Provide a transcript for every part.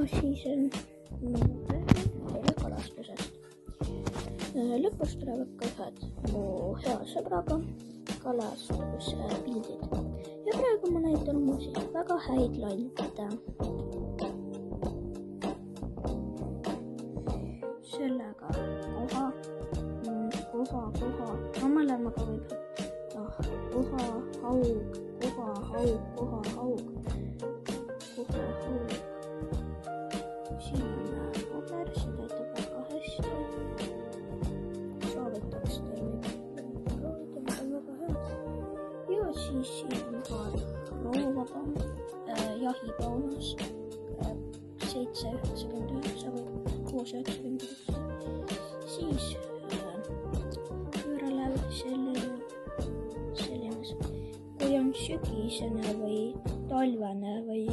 siis teile kalastusest. Lõpus tulevad ka ühed mu hea sõbraga kalastuspildid ja praegu ma näitan mu siis väga häid lante. Sellega koha, no mõlemaga võib koha, haug. Siin on paber, see töötab väga hästi. Soovitaks teile väga head. Ja siis siin on ka roovaba jahipaunas 7,99 või 6,99. Siis pööralev selline, kui on sügisene või talvene või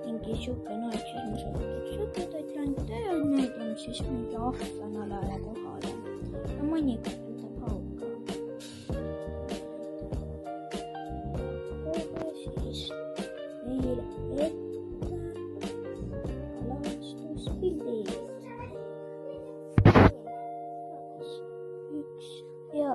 mingi siukene aeg, siis ma soovitan sügiseid lante ja need on siis mingi ahvenalale kohale ja mõnikord võtab hauga. Siis meil ette kalastuspildid. 1 ja